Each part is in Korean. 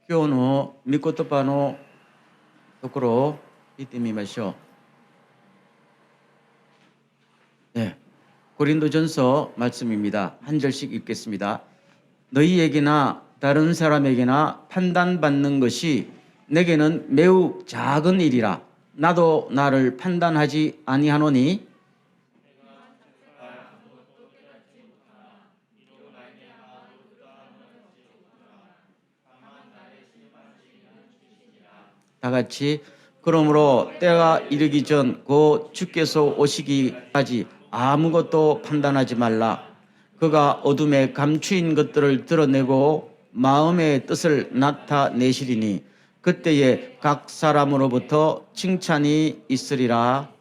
今日の御言葉のところを見てみましょう。네, 고린도전서 말씀입니다. 한 절씩 읽겠습니다. 너희에게나 다른 사람에게나 판단받는 것이 내게는 매우 작은 일이라. 나도 나를 판단하지 아니하노니 다 같이 그러므로 때가 이르기 전 곧 주께서 오시기까지 아무것도 판단하지 말라. 그가 어둠에 감추인 것들을 드러내고 마음의 뜻을 나타내시리니 그때에 각 사람으로부터 칭찬이 있으리라.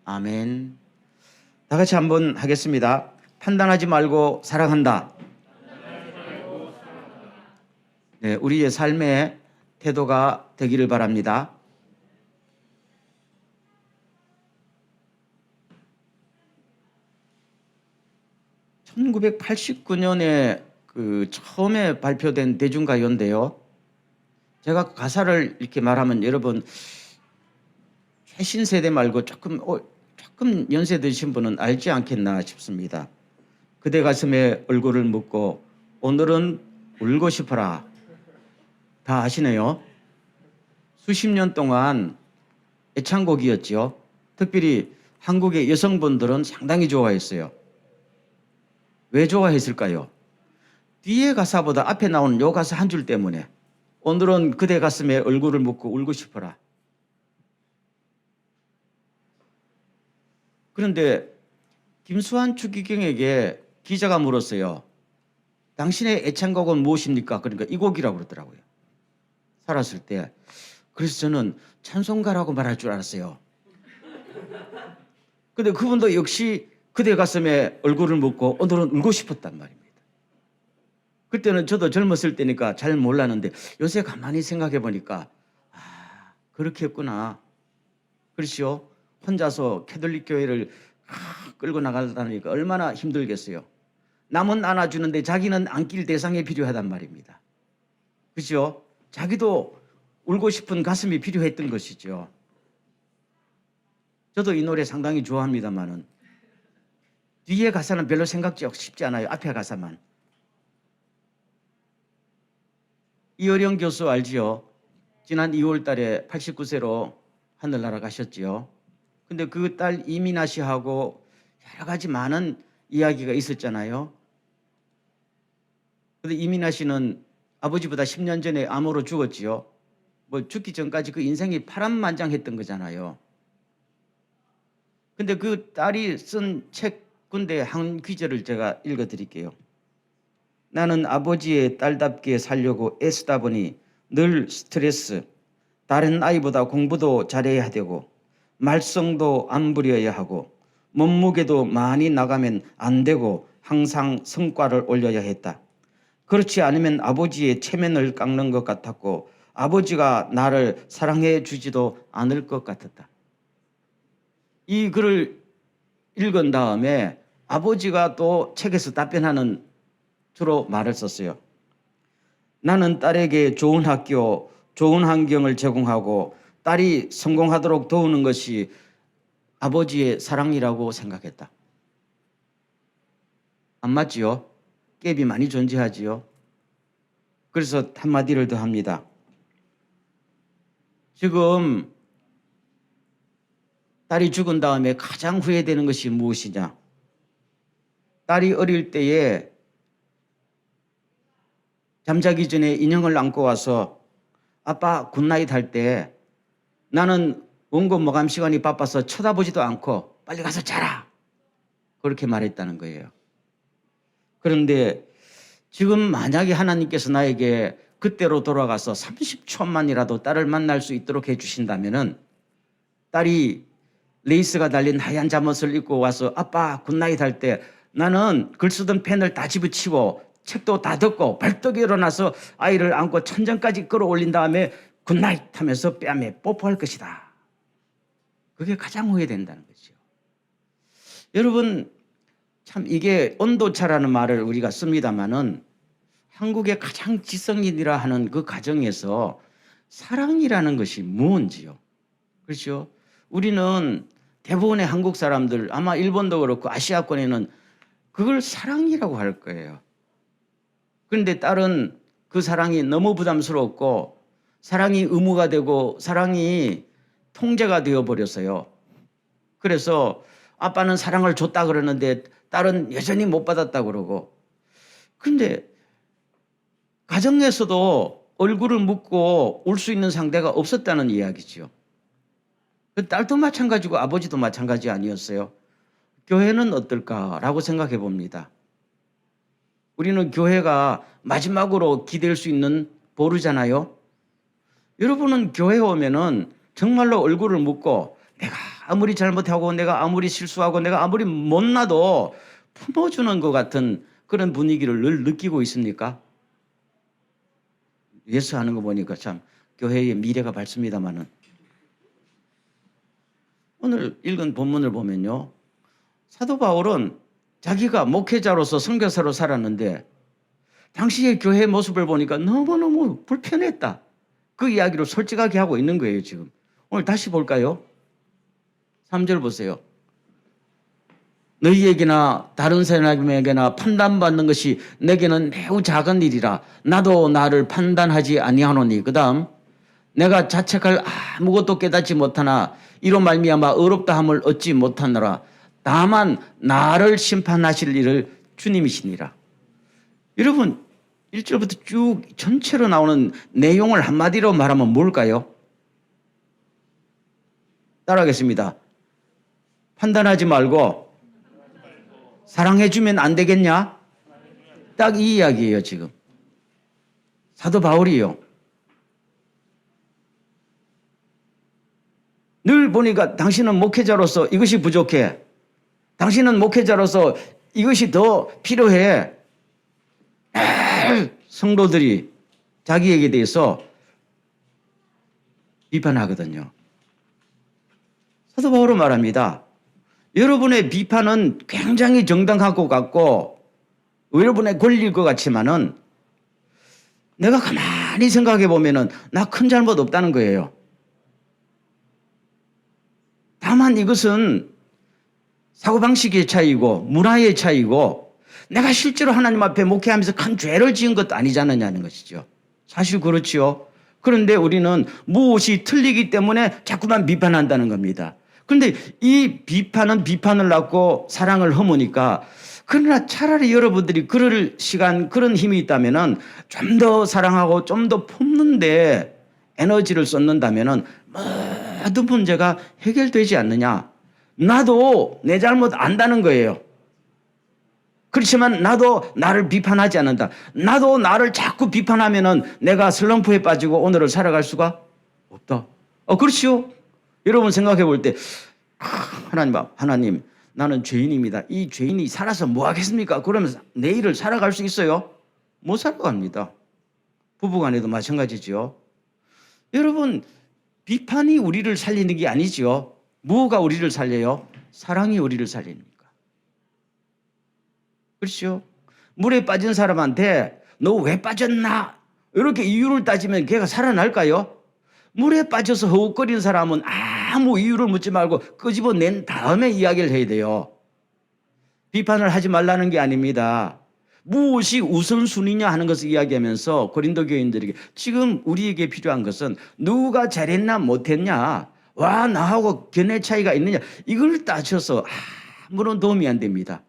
아멘. 다 같이 한번 하겠습니다. 판단하지 말고 사랑한다. 네, 우리의 삶의 태도가 되기를 바랍니다. (1989년에) 처음에 발표된 대중가요인데요. 제가 가사를 이렇게 말하면 여러분 최신 세대 말고 조금 연세 드신 분은 알지 않겠나 싶습니다. 그대 가슴에 얼굴을 묻고 오늘은 울고 싶어라. 다 아시네요. 수십 년 동안 애창곡이었죠. 특별히 한국의 여성분들은 상당히 좋아했어요. 왜 좋아했을까요? 뒤에 가사보다 앞에 나오는 요 가사 한 줄 때문에. 오늘은 그대 가슴에 얼굴을 묻고 울고 싶어라. 그런데 김수환 추기경에게 기자가 물었어요. 당신의 애창곡은 무엇입니까? 그러니까 이 곡이라고 그러더라고요. 살았을 때. 그래서 저는 찬송가라고 말할 줄 알았어요. 근데 그분도 역시 그대 가슴에 얼굴을 묻고 오늘은 울고 싶었단 말입니다. 그때는 저도 젊었을 때니까 잘 몰랐는데 요새 가만히 생각해 보니까 그렇게 했구나. 그렇죠? 혼자서 캐톨릭 교회를 끌고 나가다니까 얼마나 힘들겠어요. 남은 안아주는데 자기는 안길 대상이 필요하단 말입니다. 그렇죠? 자기도 울고 싶은 가슴이 필요했던 것이죠. 저도 이 노래 상당히 좋아합니다만은 뒤에 가사는 별로 생각지 쉽지 않아요. 앞에 가사만. 이어령 교수 알지요? 지난 2월 달에 89세로 하늘나라 가셨지요. 근데 그 딸 이민아 씨하고 여러 가지 많은 이야기가 있었잖아요. 근데 이민아 씨는 아버지보다 10년 전에 암으로 죽었지요. 뭐 죽기 전까지 그 인생이 파란만장했던 거잖아요. 근데 그 딸이 쓴 책 군데 한 귀절을 제가 읽어드릴게요. 나는 아버지의 딸답게 살려고 애쓰다 보니 늘 스트레스, 다른 아이보다 공부도 잘해야 되고 말썽도 안 부려야 하고 몸무게도 많이 나가면 안 되고 항상 성과를 올려야 했다. 그렇지 않으면 아버지의 체면을 깎는 것 같았고 아버지가 나를 사랑해 주지도 않을 것 같았다. 이 글을 읽은 다음에 아버지가 또 책에서 답변하는 주로 말을 썼어요. 나는 딸에게 좋은 학교, 좋은 환경을 제공하고 딸이 성공하도록 도우는 것이 아버지의 사랑이라고 생각했다. 안 맞지요? 갭이 많이 존재하지요. 그래서 한마디를 더 합니다. 지금 딸이 죽은 다음에 가장 후회되는 것이 무엇이냐? 딸이 어릴 때에 잠자기 전에 인형을 안고 와서 아빠 굿나잇 할 때 나는 원고 마감 시간이 바빠서 쳐다보지도 않고 빨리 가서 자라. 그렇게 말했다는 거예요. 그런데 지금 만약에 하나님께서 나에게 그때로 돌아가서 30초만이라도 딸을 만날 수 있도록 해주신다면은 딸이 레이스가 달린 하얀 잠옷을 입고 와서 아빠 굿나잇 할 때 나는 글 쓰던 펜을 다 집어치고 책도 다 덮고 벌떡 일어나서 아이를 안고 천장까지 끌어올린 다음에 굿나잇 하면서 뺨에 뽀뽀할 것이다. 그게 가장 후회된다는 거죠. 여러분 참 이게 온도차라는 말을 우리가 씁니다마는 한국의 가장 지성인이라 하는 그 가정에서 사랑이라는 것이 뭔지요. 그렇죠? 우리는 대부분의 한국 사람들, 아마 일본도 그렇고 아시아권에는 그걸 사랑이라고 할 거예요. 그런데 딸은 그 사랑이 너무 부담스럽고 사랑이 의무가 되고 사랑이 통제가 되어버렸어요. 그래서 아빠는 사랑을 줬다 그러는데 딸은 여전히 못 받았다 그러고. 근데 가정에서도 얼굴을 묻고 울 수 있는 상대가 없었다는 이야기죠. 딸도 마찬가지고 아버지도 마찬가지 아니었어요. 교회는 어떨까라고 생각해 봅니다. 우리는 교회가 마지막으로 기댈 수 있는 보루잖아요. 여러분은 교회 오면은 정말로 얼굴을 묻고 내가 아무리 잘못하고 내가 아무리 실수하고 내가 아무리 못나도 품어주는 것 같은 그런 분위기를 늘 느끼고 있습니까? 예수 하는 거 보니까 참 교회의 미래가 밝습니다마는 오늘 읽은 본문을 보면요. 사도 바울은 자기가 목회자로서 선교사로 살았는데 당시의 교회 모습을 보니까 너무너무 불편했다. 그 이야기를 솔직하게 하고 있는 거예요, 지금. 오늘 다시 볼까요? 3절 보세요. 너희에게나 다른 사람에게나 판단받는 것이 내게는 매우 작은 일이라 나도 나를 판단하지 아니하노니. 그 다음 내가 자책할 아무것도 깨닫지 못하나 이로 말미암아 의롭다 함을 얻지 못하노라. 다만 나를 심판하실 일을 주님이시니라. 여러분 1절부터 쭉 전체로 나오는 내용을 한마디로 말하면 뭘까요? 따라하겠습니다. 판단하지 말고 사랑해주면 안 되겠냐? 딱 이 이야기예요, 지금. 사도 바울이요. 늘 보니까 당신은 목회자로서 이것이 부족해. 당신은 목회자로서 이것이 더 필요해. 성도들이 자기에게 대해서 비판하거든요. 사도 바울은 말합니다. 여러분의 비판은 굉장히 정당할 것 같고 여러분의 권리일 것 같지만은 내가 가만히 생각해 보면은 나 큰 잘못 없다는 거예요. 다만 이것은 사고방식의 차이고 문화의 차이고 내가 실제로 하나님 앞에 목회하면서 큰 죄를 지은 것도 아니지 않느냐는 것이죠. 사실 그렇지요. 그런데 우리는 무엇이 틀리기 때문에 자꾸만 비판한다는 겁니다. 그런데 이 비판은 비판을 낳고 사랑을 허무니까 그러나 차라리 여러분들이 그럴 시간 그런 힘이 있다면은 좀 더 사랑하고 좀 더 품는데 에너지를 쏟는다면은 모든 문제가 해결되지 않느냐. 나도 내 잘못 안다는 거예요. 그렇지만 나도 나를 비판하지 않는다. 나도 나를 자꾸 비판하면은 내가 슬럼프에 빠지고 오늘을 살아갈 수가 없다. 그렇지요. 여러분 생각해 볼 때 하나님 나는 죄인입니다. 이 죄인이 살아서 뭐 하겠습니까? 그러면서 내일을 살아갈 수 있어요? 못 살아갑니다. 부부간에도 마찬가지죠. 여러분 비판이 우리를 살리는 게 아니죠. 무엇가 우리를 살려요? 사랑이 우리를 살립니까? 그렇죠? 물에 빠진 사람한테 너 왜 빠졌나? 이렇게 이유를 따지면 걔가 살아날까요? 물에 빠져서 허우거리는 사람은 아무 이유를 묻지 말고 끄집어낸 다음에 이야기를 해야 돼요. 비판을 하지 말라는 게 아닙니다. 무엇이 우선순위냐 하는 것을 이야기하면서 고린도 교인들에게 지금 우리에게 필요한 것은 누가 잘했나 못했냐, 와 나하고 견해 차이가 있느냐 이걸 따져서 아무런 도움이 안 됩니다.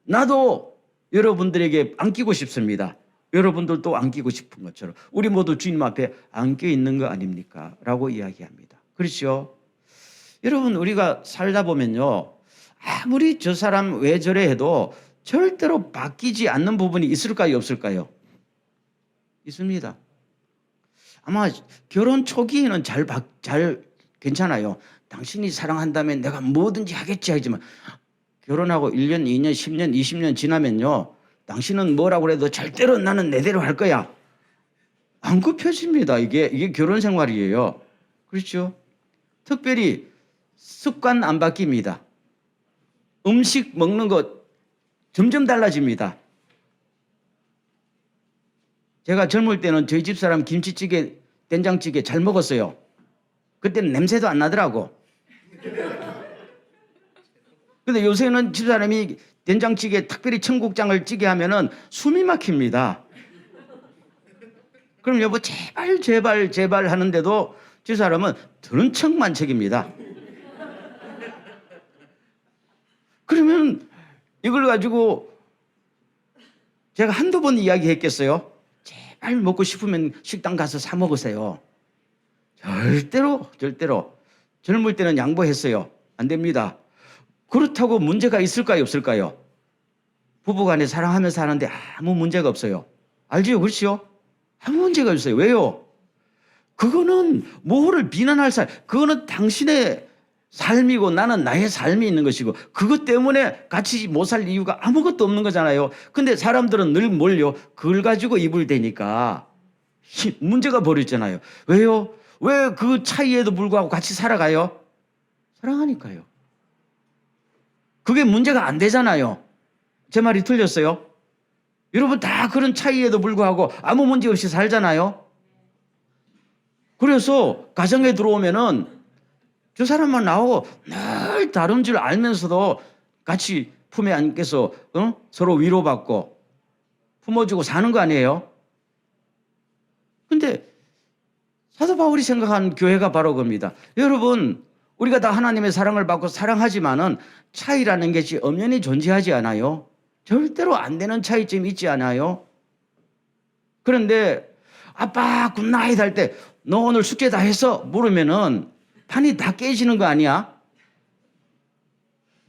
나도 여러분들에게 안기고 싶습니다. 여러분들도 안기고 싶은 것처럼 우리 모두 주님 앞에 안겨 있는 거 아닙니까? 라고 이야기합니다. 그렇죠? 여러분 우리가 살다 보면요 아무리 저 사람 왜 저래 해도 절대로 바뀌지 않는 부분이 있을까요? 없을까요? 있습니다. 아마 결혼 초기에는 잘 괜찮아요. 당신이 사랑한다면 내가 뭐든지 하겠지 하지만 결혼하고 1년, 2년, 10년, 20년 지나면요. 당신은 뭐라고 해도 절대로 나는 내대로 할 거야. 안 굽혀집니다. 이게 결혼 생활이에요. 그렇죠? 특별히 습관 안 바뀝니다. 음식 먹는 것 점점 달라집니다. 제가 젊을 때는 저희 집사람 김치찌개, 된장찌개 잘 먹었어요. 그때는 냄새도 안 나더라고. 근데 요새는 집사람이 된장찌개, 특별히 청국장을 찌개 하면은 숨이 막힙니다. 그럼 여보 제발 제발 제발 하는데도 집사람은 들은 척만 책입니다. 그러면 이걸 가지고 제가 한두 번 이야기했겠어요? 제발 먹고 싶으면 식당 가서 사 먹으세요. 절대로 젊을 때는 양보했어요. 안 됩니다. 그렇다고 문제가 있을까요, 없을까요? 부부간에 사랑하면서 사는데 아무 문제가 없어요. 알지요? 그렇지요? 아무 문제가 없어요. 왜요? 그거는 뭐를 비난할 사람, 그거는 당신의 삶이고 나는 나의 삶이 있는 것이고 그것 때문에 같이 못 살 이유가 아무것도 없는 거잖아요. 근데 사람들은 늘 뭘요? 그걸 가지고 입을 대니까 문제가 벌어지잖아요. 왜요? 왜 그 차이에도 불구하고 같이 살아가요? 사랑하니까요. 그게 문제가 안 되잖아요. 제 말이 틀렸어요? 여러분 다 그런 차이에도 불구하고 아무 문제 없이 살잖아요. 그래서 가정에 들어오면은 저 사람만 나오고 늘 다른 줄 알면서도 같이 품에 안겨서 서로 위로받고 품어주고 사는 거 아니에요? 근데 사도 바울이 생각한 교회가 바로 겁니다. 여러분 우리가 다 하나님의 사랑을 받고 사랑하지만은 차이라는 것이 엄연히 존재하지 않아요. 절대로 안 되는 차이점이 있지 않아요. 그런데 아빠 굿나잇 할 때 너 오늘 숙제 다 했어? 물으면은 판이 다 깨지는 거 아니야?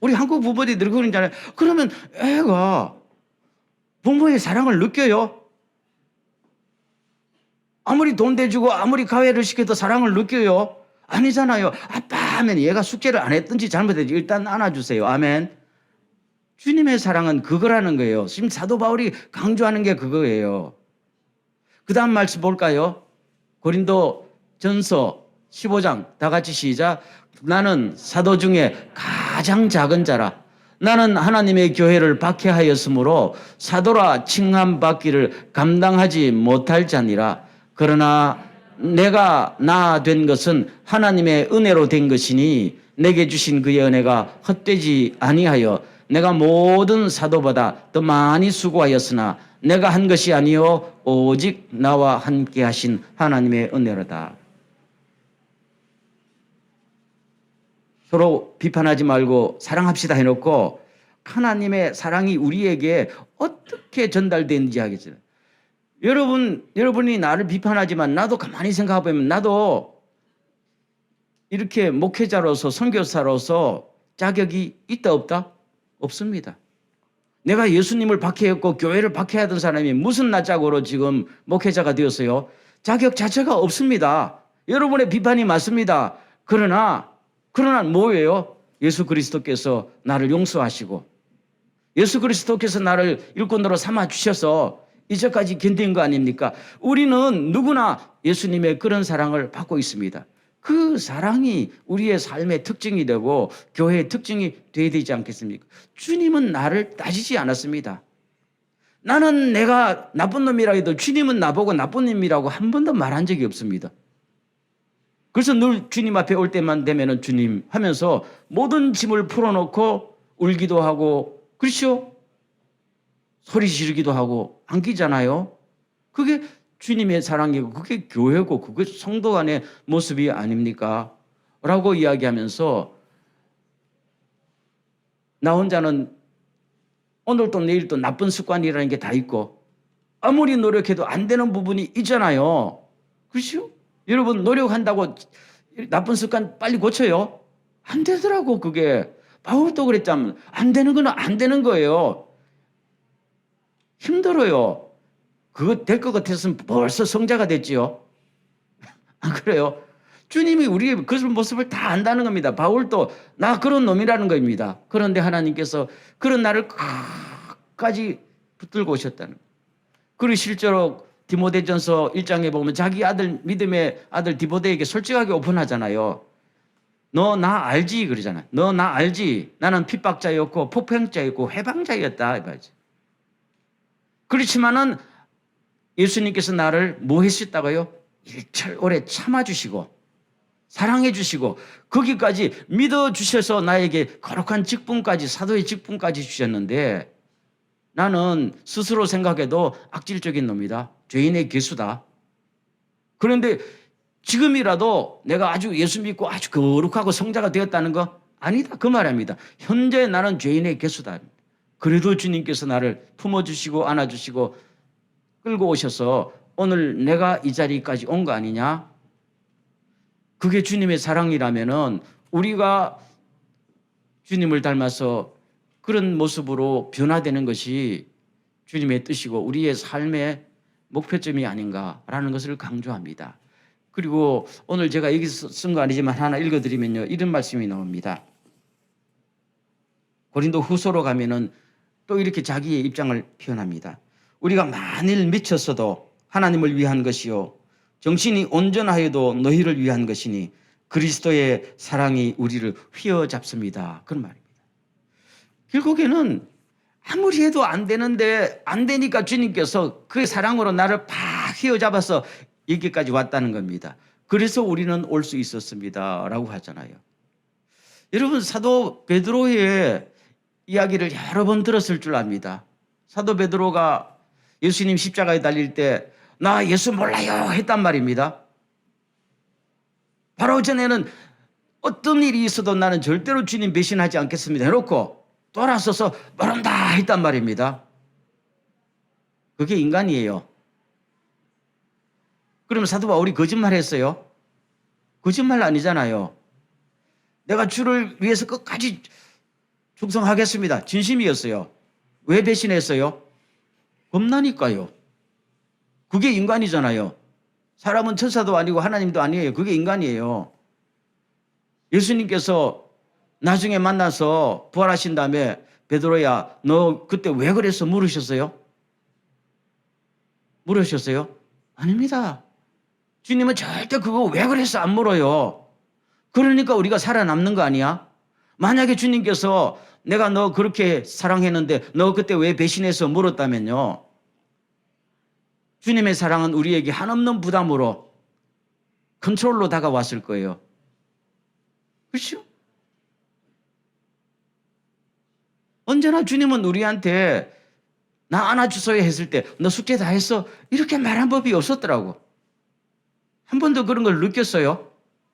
우리 한국 부모들이 그러잖아요. 그러면 애가 부모의 사랑을 느껴요? 아무리 돈 대주고 아무리 가회를 시켜도 사랑을 느껴요? 아니잖아요. 아빠 하면 얘가 숙제를 안 했든지 잘못했든지 일단 안아주세요. 아멘. 주님의 사랑은 그거라는 거예요. 지금 사도 바울이 강조하는 게 그거예요. 그 다음 말씀 볼까요? 고린도 전서 15장 다 같이 시작. 나는 사도 중에 가장 작은 자라. 나는 하나님의 교회를 박해하였으므로 사도라 칭함받기를 감당하지 못할 자니라. 그러나 내가 나 된 것은 하나님의 은혜로 된 것이니 내게 주신 그의 은혜가 헛되지 아니하여 내가 모든 사도보다 더 많이 수고하였으나 내가 한 것이 아니요 오직 나와 함께 하신 하나님의 은혜로다. 서로 비판하지 말고 사랑합시다 해놓고 하나님의 사랑이 우리에게 어떻게 전달되는지 하겠어요. 여러분이 나를 비판하지만 나도 가만히 생각해보면 나도 이렇게 목회자로서 선교사로서 자격이 있다 없다? 없습니다. 내가 예수님을 박해했고 교회를 박해하던 사람이 무슨 낯짝으로 지금 목회자가 되었어요? 자격 자체가 없습니다. 여러분의 비판이 맞습니다. 그러나 뭐예요? 예수 그리스도께서 나를 용서하시고 예수 그리스도께서 나를 일꾼으로 삼아주셔서 이제까지 견딘 거 아닙니까? 우리는 누구나 예수님의 그런 사랑을 받고 있습니다. 그 사랑이 우리의 삶의 특징이 되고 교회의 특징이 되어야 되지 않겠습니까? 주님은 나를 따지지 않았습니다. 나는 내가 나쁜 놈이라 해도 주님은 나보고 나쁜 놈이라고 한 번도 말한 적이 없습니다. 그래서 늘 주님 앞에 올 때만 되면은 주님 하면서 모든 짐을 풀어놓고 울기도 하고 그렇죠? 소리 지르기도 하고 안기잖아요. 그게 주님의 사랑이고 그게 교회고 그게 성도 간의 모습이 아닙니까? 라고 이야기하면서 나 혼자는 오늘도 내일도 나쁜 습관이라는 게 다 있고 아무리 노력해도 안 되는 부분이 있잖아요. 그렇죠? 여러분 노력한다고 나쁜 습관 빨리 고쳐요? 안 되더라고 그게. 바울도 그랬자면 안 되는 건 안 되는 거예요. 힘들어요. 그거 될 것 같았으면 벌써 성자가 됐지요. 안 그래요? 주님이 우리의 그 모습을 다 안다는 겁니다. 바울도 나 그런 놈이라는 겁니다. 그런데 하나님께서 그런 나를 끝까지 붙들고 오셨다는 거예요. 그리고 실제로 디모데전서 1장에 보면 자기 아들 믿음의 아들 디모데에게 솔직하게 오픈하잖아요. 너 나 알지? 그러잖아요. 너 나 알지? 나는 핍박자였고 폭행자였고 해방자였다. 그렇지만은 예수님께서 나를 뭐 했었다고요? 일철 오래 참아주시고 사랑해 주시고 거기까지 믿어주셔서 나에게 거룩한 직분까지, 사도의 직분까지 주셨는데 나는 스스로 생각해도 악질적인 놈이다. 죄인의 개수다. 그런데 지금이라도 내가 아주 예수 믿고 아주 거룩하고 성자가 되었다는 거 아니다. 그 말입니다. 현재 나는 죄인의 개수다. 그래도 주님께서 나를 품어주시고 안아주시고 끌고 오셔서 오늘 내가 이 자리까지 온 거 아니냐? 그게 주님의 사랑이라면은 우리가 주님을 닮아서 그런 모습으로 변화되는 것이 주님의 뜻이고 우리의 삶의 목표점이 아닌가라는 것을 강조합니다. 그리고 오늘 제가 여기서 쓴 거 아니지만 하나 읽어드리면요. 이런 말씀이 나옵니다. 고린도 후서로 가면은 또 이렇게 자기의 입장을 표현합니다. 우리가 만일 미쳤어도 하나님을 위한 것이요 정신이 온전하여도 너희를 위한 것이니 그리스도의 사랑이 우리를 휘어잡습니다. 그런 말입니다. 결국에는 아무리 해도 안 되는데 안 되니까 주님께서 그 사랑으로 나를 팍 휘어잡아서 여기까지 왔다는 겁니다. 그래서 우리는 올 수 있었습니다. 라고 하잖아요. 여러분 사도 베드로의 이야기를 여러 번 들었을 줄 압니다. 사도 베드로가 예수님 십자가에 달릴 때 나 예수 몰라요 했단 말입니다. 바로 전에는 어떤 일이 있어도 나는 절대로 주님 배신하지 않겠습니다 해놓고 돌아서서 모른다 했단 말입니다. 그게 인간이에요. 그러면 사도 바울이 거짓말했어요? 거짓말 아니잖아요. 내가 주를 위해서 끝까지 충성하겠습니다. 진심이었어요. 왜 배신했어요? 겁나니까요. 그게 인간이잖아요. 사람은 천사도 아니고 하나님도 아니에요. 그게 인간이에요. 예수님께서 나중에 만나서 부활하신 다음에 베드로야 너 그때 왜 그랬어? 물으셨어요? 물으셨어요? 아닙니다. 주님은 절대 그거 왜 그랬어? 안 물어요. 그러니까 우리가 살아남는 거 아니야? 만약에 주님께서 내가 너 그렇게 사랑했는데 너 그때 왜 배신해서 물었다면요. 주님의 사랑은 우리에게 한없는 부담으로 컨트롤로 다가왔을 거예요. 그렇죠? 언제나 주님은 우리한테 나 안아주소야 했을 때 너 숙제 다 했어? 이렇게 말한 법이 없었더라고. 한 번도 그런 걸 느꼈어요?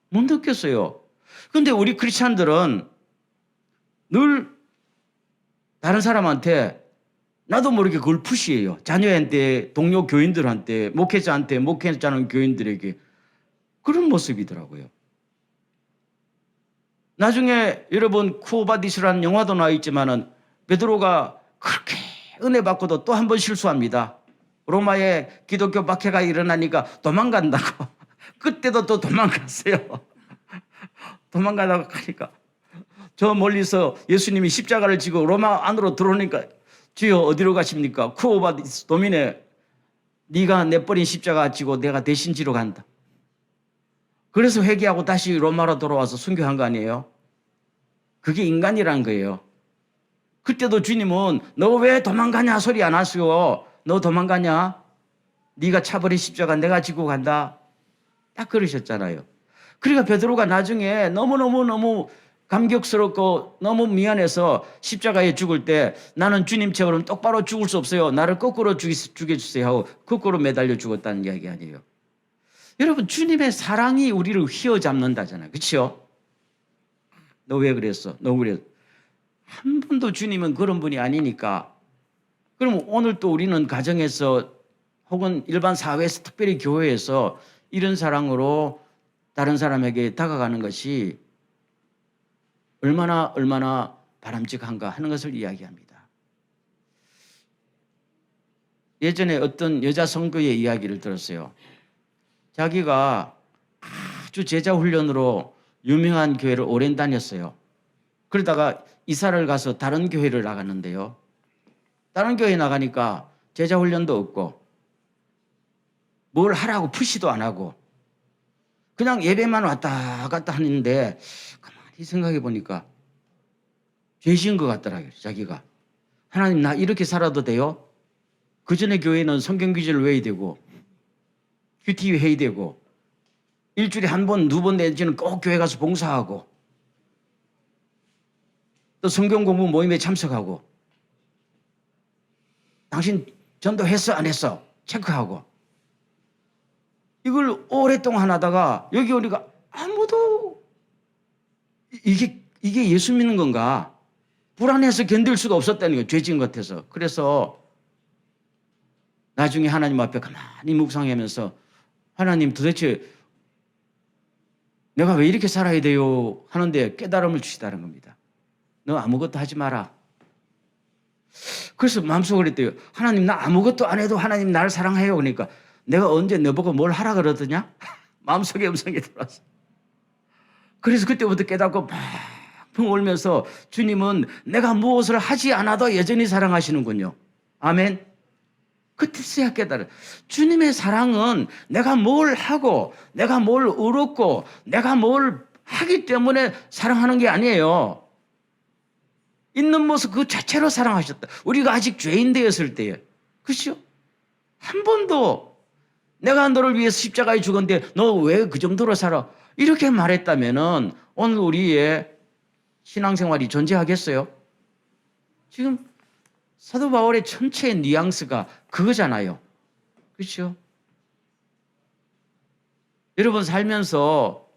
못 느꼈어요. 그런데 우리 크리스찬들은 늘 다른 사람한테 나도 모르게 그걸 푸시해요. 자녀한테, 동료 교인들한테, 목회자한테, 목회자는 교인들에게 그런 모습이더라고요. 나중에 여러분 쿠오바디스라는 영화도 나와 있지만은 베드로가 그렇게 은혜 받고도 또 한 번 실수합니다. 로마에 기독교 박해가 일어나니까 도망간다고. 그때도 또 도망갔어요. 도망가다가 가니까 저 멀리서 예수님이 십자가를 지고 로마 안으로 들어오니까 주여 어디로 가십니까? 쿠오바디스 도미네 네가 내버린 십자가 지고 내가 대신 지러 간다. 그래서 회개하고 다시 로마로 돌아와서 순교한 거 아니에요? 그게 인간이란 거예요. 그때도 주님은 너 왜 도망가냐 소리 안 하시고 너 도망가냐? 네가 차버린 십자가 내가 지고 간다. 딱 그러셨잖아요. 그러니까 베드로가 나중에 너무 감격스럽고 너무 미안해서 십자가에 죽을 때 나는 주님처럼 똑바로 죽을 수 없어요. 나를 거꾸로 죽여주세요 하고 거꾸로 매달려 죽었다는 이야기 아니에요. 여러분 주님의 사랑이 우리를 휘어잡는다잖아요. 그렇죠? 너 왜 그랬어? 너 그랬어? 한 번도 주님은 그런 분이 아니니까. 그럼 오늘 또 우리는 가정에서 혹은 일반 사회에서 특별히 교회에서 이런 사랑으로 다른 사람에게 다가가는 것이 얼마나 바람직한가 하는 것을 이야기합니다. 예전에 어떤 여자 성도의 이야기를 들었어요. 자기가 아주 제자 훈련으로 유명한 교회를 오랜 다녔어요. 그러다가 이사를 가서 다른 교회를 나갔는데요. 다른 교회 나가니까 제자 훈련도 없고 뭘 하라고 푸시도 안 하고 그냥 예배만 왔다 갔다 하는데 가만히 생각해 보니까 죄지은 것 같더라고요. 자기가. 하나님 나 이렇게 살아도 돼요? 그 전에 교회는 성경 규제를 외워야 되고 큐티 해야 되고 일주일에 한 번, 두 번 내지는 꼭 교회 가서 봉사하고 또 성경 공부 모임에 참석하고 당신 전도했어 안 했어 체크하고 이걸 오랫동안 하다가 여기 오니까 아무도 이게 예수 믿는 건가? 불안해서 견딜 수가 없었다는 거예요. 죄진 것 같아서. 그래서 나중에 하나님 앞에 가만히 묵상하면서 하나님 도대체 내가 왜 이렇게 살아야 돼요? 하는데 깨달음을 주시다는 겁니다. 너 아무것도 하지 마라. 그래서 마음속으로 그랬대요. 하나님 나 아무것도 안 해도 하나님 나를 사랑해요. 그러니까 내가 언제 너보고 뭘 하라 그러더냐? 마음속에 음성이 들어왔어. 그래서 그때부터 깨닫고 펑 울면서 주님은 내가 무엇을 하지 않아도 여전히 사랑하시는군요. 아멘. 그때서야 깨달아. 주님의 사랑은 내가 뭘 하고 내가 뭘 얻었고 내가 뭘 하기 때문에 사랑하는 게 아니에요. 있는 모습 그 자체로 사랑하셨다. 우리가 아직 죄인 되었을 때에. 그렇죠? 한 번도 내가 너를 위해서 십자가에 죽었는데 너 왜 그 정도로 살아? 이렇게 말했다면은 오늘 우리의 신앙생활이 존재하겠어요? 지금 사도 바울의 전체의 뉘앙스가 그거잖아요. 그렇죠? 여러분 살면서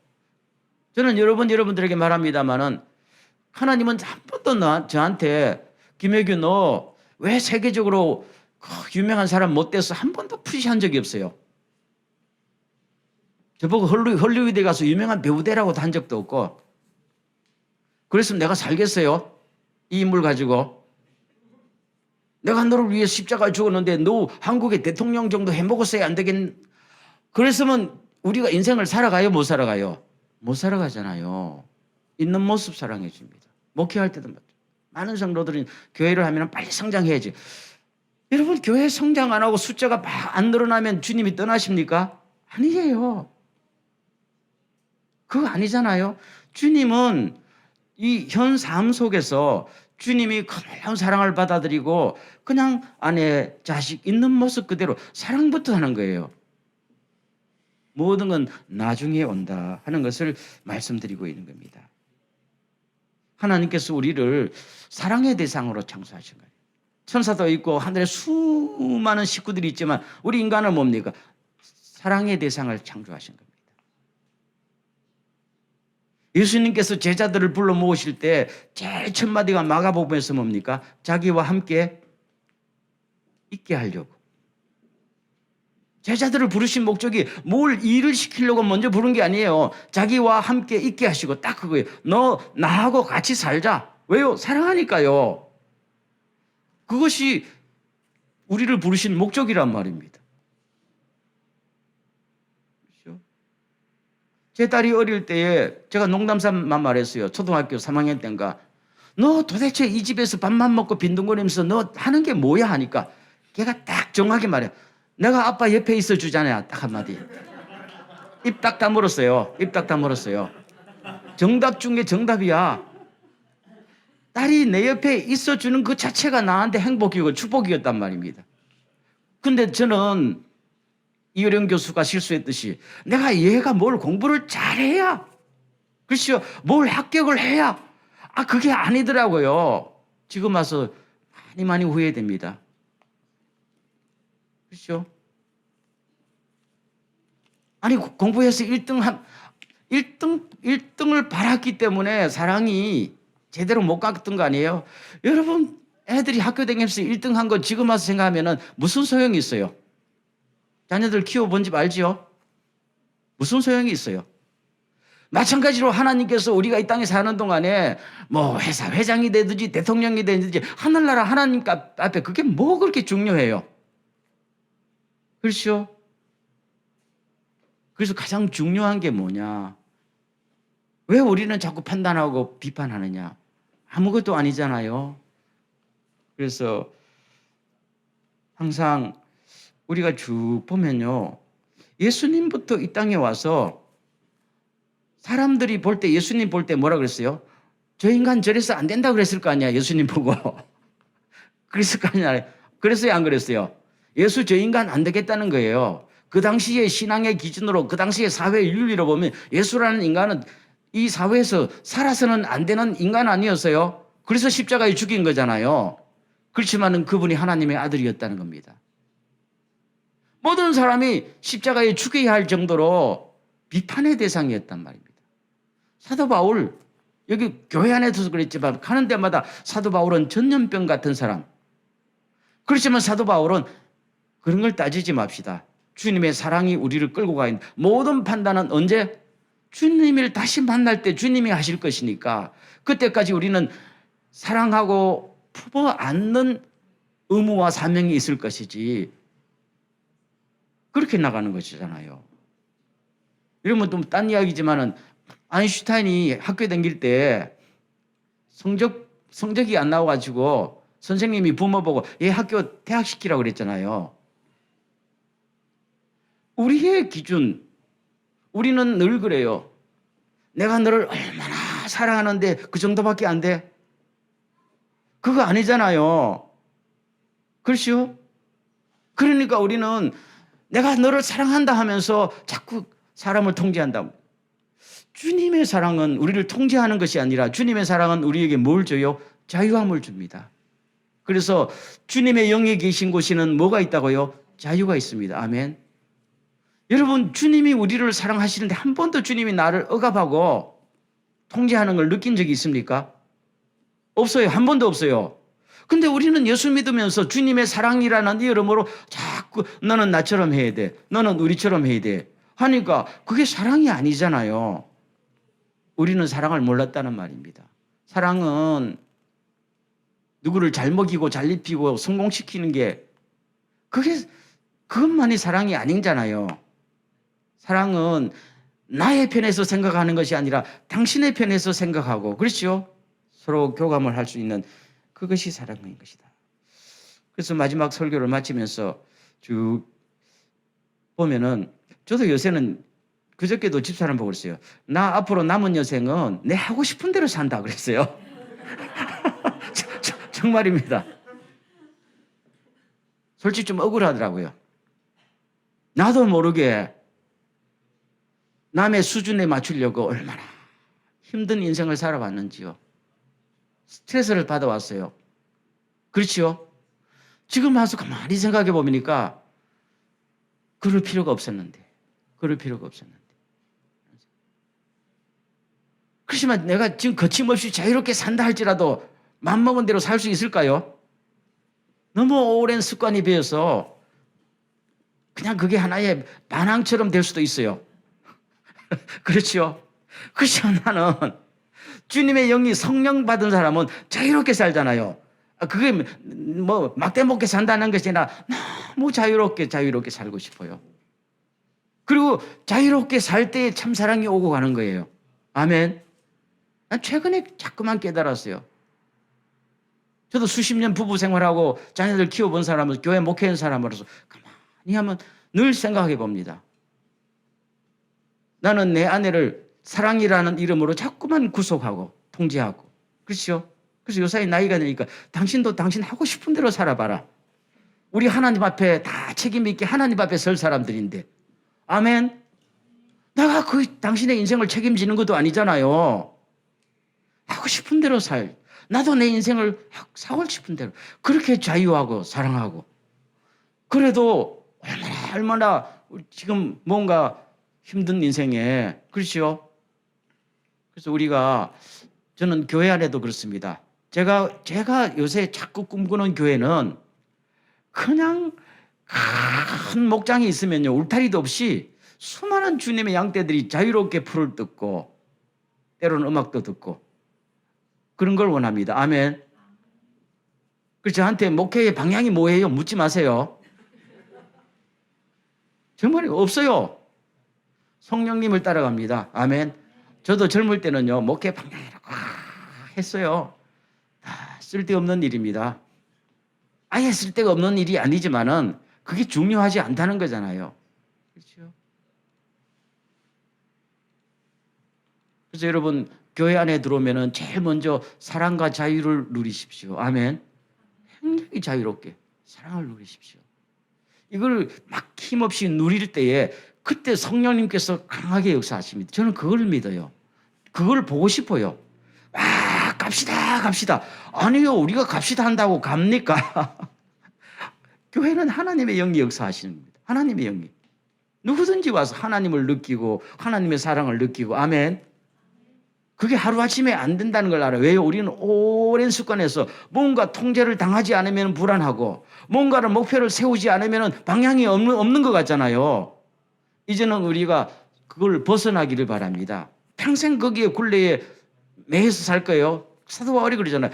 저는 여러분들에게 말합니다마는 하나님은 한 번도 저한테 김혜규 너 왜 세계적으로 유명한 사람 못 돼서 한 번도 푸시한 적이 없어요. 저보고 헐리우드에 가서 유명한 배우되라고도 한 적도 없고 그랬으면 내가 살겠어요? 이 인물 가지고. 내가 너를 위해 십자가에 죽었는데 너 한국의 대통령 정도 해먹었어야 안 되겠. 그랬으면 우리가 인생을 살아가요? 못 살아가요? 못 살아가잖아요. 있는 모습 사랑해 줍니다. 목회할 때도 많은 성도들은 교회를 하면 빨리 성장해야지. 여러분 교회 성장 안 하고 숫자가 막 안 늘어나면 주님이 떠나십니까? 아니에요. 그거 아니잖아요. 주님은 이 현 삶 속에서 주님이 큰 사랑을 받아들이고 그냥 아내, 자식 있는 모습 그대로 사랑부터 하는 거예요. 모든 건 나중에 온다 하는 것을 말씀드리고 있는 겁니다. 하나님께서 우리를 사랑의 대상으로 창조하신 거예요. 천사도 있고 하늘에 수많은 식구들이 있지만 우리 인간은 뭡니까? 사랑의 대상을 창조하신 겁니다. 예수님께서 제자들을 불러 모으실 때 제일 첫 마디가 마가복음에서 뭡니까? 자기와 함께 있게 하려고. 제자들을 부르신 목적이 뭘 일을 시키려고 먼저 부른 게 아니에요. 자기와 함께 있게 하시고 딱 그거예요. 너 나하고 같이 살자. 왜요? 사랑하니까요. 그것이 우리를 부르신 목적이란 말입니다. 그렇죠? 제 딸이 어릴 때에 제가 농담삼만 말했어요. 초등학교 3학년 때인가. 너 도대체 이 집에서 밥만 먹고 빈둥거리면서 너 하는 게 뭐야 하니까 걔가 딱 정확하게 말해요. 내가 아빠 옆에 있어 주잖아요. 딱 한마디. 입 딱 다물었어요. 입 딱 다물었어요. 정답 중에 정답이야. 딸이 내 옆에 있어 주는 그 자체가 나한테 행복이고 축복이었단 말입니다. 근데 저는 이효령 교수가 실수했듯이 내가 얘가 뭘 공부를 잘해야, 그렇죠? 뭘 합격을 해야, 그게 아니더라고요. 지금 와서 많이 후회됩니다. 그렇죠? 아니 공부해서 1등을 받았기 때문에 사랑이 제대로 못 갔던 거 아니에요? 여러분 애들이 학교 다니면서 1등 한 거 지금 와서 생각하면 무슨 소용이 있어요? 자녀들 키워본 집 알지요? 무슨 소용이 있어요? 마찬가지로 하나님께서 우리가 이 땅에 사는 동안에 뭐 회사 회장이 되든지 대통령이 되든지 하늘나라 하나님 앞에 그게 뭐 그렇게 중요해요? 그렇죠? 그래서 가장 중요한 게 뭐냐? 왜 우리는 자꾸 판단하고 비판하느냐? 아무것도 아니잖아요. 그래서 항상 우리가 쭉 보면요. 예수님부터 이 땅에 와서 사람들이 볼 때 예수님 볼 때 뭐라 그랬어요? 저 인간 저래서 안 된다 그랬을 거 아니야. 예수님 보고. 그랬을 거 아니야. 그랬어요? 안 그랬어요? 예수 저 인간 안 되겠다는 거예요. 그 당시의 신앙의 기준으로, 그 당시의 사회 윤리로 보면 예수라는 인간은 이 사회에서 살아서는 안 되는 인간 아니었어요. 그래서 십자가에 죽인 거잖아요. 그렇지만은 그분이 하나님의 아들이었다는 겁니다. 모든 사람이 십자가에 죽여야 할 정도로 비판의 대상이었단 말입니다. 사도 바울, 여기 교회 안에서 그랬지만 가는 데마다 사도 바울은 전염병 같은 사람. 그렇지만 사도 바울은 그런 걸 따지지 맙시다. 주님의 사랑이 우리를 끌고 가 있는 모든 판단은 언제? 주님을 다시 만날 때 주님이 하실 것이니까 그때까지 우리는 사랑하고 품어 안는 의무와 사명이 있을 것이지 그렇게 나가는 것이잖아요. 이러면 좀 딴 이야기지만은 아인슈타인이 학교 다닐 때 성적이 안 나와가지고 선생님이 부모 보고 얘 학교 퇴학시키라고 그랬잖아요. 우리의 기준, 우리는 늘 그래요. 내가 너를 얼마나 사랑하는데 그 정도밖에 안 돼? 그거 아니잖아요. 그렇죠? 그러니까 우리는 내가 너를 사랑한다 하면서 자꾸 사람을 통제한다. 주님의 사랑은 우리를 통제하는 것이 아니라 주님의 사랑은 우리에게 뭘 줘요? 자유함을 줍니다. 그래서 주님의 영에 계신 곳에는 뭐가 있다고요? 자유가 있습니다. 아멘. 여러분, 주님이 우리를 사랑하시는데 한 번도 주님이 나를 억압하고 통제하는 걸 느낀 적이 있습니까? 없어요. 한 번도 없어요. 근데 우리는 예수 믿으면서 주님의 사랑이라는 이름으로 자꾸 너는 나처럼 해야 돼. 너는 우리처럼 해야 돼. 하니까 그게 사랑이 아니잖아요. 우리는 사랑을 몰랐다는 말입니다. 사랑은 누구를 잘 먹이고 잘 입히고 성공시키는 게 그것만이 사랑이 아니잖아요. 사랑은 나의 편에서 생각하는 것이 아니라 당신의 편에서 생각하고 그렇죠? 서로 교감을 할 수 있는 그것이 사랑인 것이다. 그래서 마지막 설교를 마치면서 쭉 보면은 저도 요새는 그저께도 집사람 보고 그랬어요. 나 앞으로 남은 여생은 내 하고 싶은 대로 산다 그랬어요. 정말입니다. 솔직히 좀 억울하더라고요. 나도 모르게 남의 수준에 맞추려고 얼마나 힘든 인생을 살아왔는지요. 스트레스를 받아왔어요. 그렇지요? 지금 와서 가만히 생각해 보니까 그럴 필요가 없었는데. 그렇지만 내가 지금 거침없이 자유롭게 산다 할지라도 맘먹은 대로 살 수 있을까요? 너무 오랜 습관이 배어서 그냥 그게 하나의 반항처럼 될 수도 있어요. 그렇죠? 그렇지만 나는 주님의 영이 성령 받은 사람은 자유롭게 살잖아요. 그게 뭐 막대 먹게 산다는 것이 아니라 너무 자유롭게 살고 싶어요. 그리고 자유롭게 살 때에 참 사랑이 오고 가는 거예요. 아멘. 난 최근에 자꾸만 깨달았어요. 저도 수십 년 부부 생활하고 자녀들 키워본 사람으로서 교회 목회한 사람으로서 가만히 하면 늘 생각해 봅니다. 나는 내 아내를 사랑이라는 이름으로 자꾸만 구속하고 통제하고 그렇죠? 그래서 요사이 나이가 드니까 당신도 당신 하고 싶은 대로 살아봐라. 우리 하나님 앞에 다 책임 있게 하나님 앞에 설 사람들인데 아멘. 내가 당신의 인생을 책임지는 것도 아니잖아요. 하고 싶은 대로 나도 내 인생을 사고 싶은 대로 그렇게 자유하고 사랑하고 그래도 얼마나 지금 뭔가 힘든 인생에 그렇죠? 그래서 저는 교회 안에도 그렇습니다. 제가 요새 자꾸 꿈꾸는 교회는 그냥 큰 목장이 있으면요 울타리도 없이 수많은 주님의 양떼들이 자유롭게 풀을 뜯고 때로는 음악도 듣고 그런 걸 원합니다. 아멘. 그래서 저한테 목회의 방향이 뭐예요? 묻지 마세요. 정말 없어요. 성령님을 따라갑니다. 아멘. 저도 젊을 때는요 목회 방향이라고 했어요. 다 쓸데없는 일입니다. 아예 쓸데가 없는 일이 아니지만은 그게 중요하지 않다는 거잖아요. 그렇죠? 그래서 여러분 교회 안에 들어오면은 제일 먼저 사랑과 자유를 누리십시오. 아멘. 굉장히 자유롭게 사랑을 누리십시오. 이걸 막 힘없이 누릴 때에 그때 성령님께서 강하게 역사하십니다. 저는 그걸 믿어요. 그걸 보고 싶어요. 갑시다. 아니요, 우리가 갑시다 한다고 갑니까? 교회는 하나님의 영이 역사하시는 겁니다. 하나님의 영이. 누구든지 와서 하나님을 느끼고 하나님의 사랑을 느끼고 아멘. 그게 하루아침에 안 된다는 걸 알아요. 왜요? 우리는 오랜 습관에서 뭔가 통제를 당하지 않으면 불안하고 뭔가를 목표를 세우지 않으면 방향이 없는 것 같잖아요. 이제는 우리가 그걸 벗어나기를 바랍니다. 평생 거기에 굴레에 매여서 살 거예요. 사도 바울이 그러잖아요.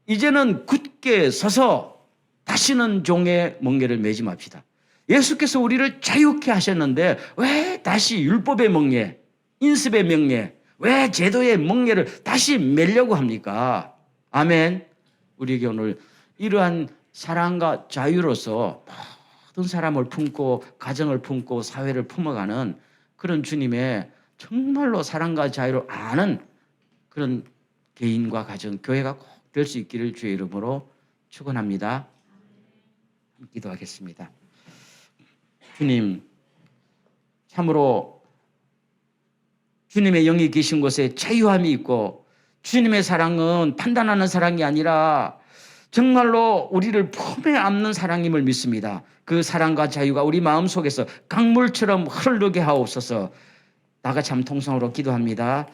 이제는 굳게 서서 다시는 종의 멍에를 매지 맙시다. 예수께서 우리를 자유케 하셨는데 왜 다시 율법의 멍에, 인습의 멍에, 왜 제도의 멍에를 다시 매려고 합니까? 아멘. 우리에게 오늘 이러한 사랑과 자유로서 모든 사람을 품고 가정을 품고 사회를 품어가는 그런 주님의 정말로 사랑과 자유를 아는 그런 개인과 가정, 교회가 꼭 될 수 있기를 주의 이름으로 축원합니다. 기도하겠습니다. 주님, 참으로 주님의 영이 계신 곳에 자유함이 있고 주님의 사랑은 판단하는 사랑이 아니라 정말로 우리를 품에 안는 사랑임을 믿습니다. 그 사랑과 자유가 우리 마음속에서 강물처럼 흐르게 하옵소서. 나가 참 통성으로 기도합니다.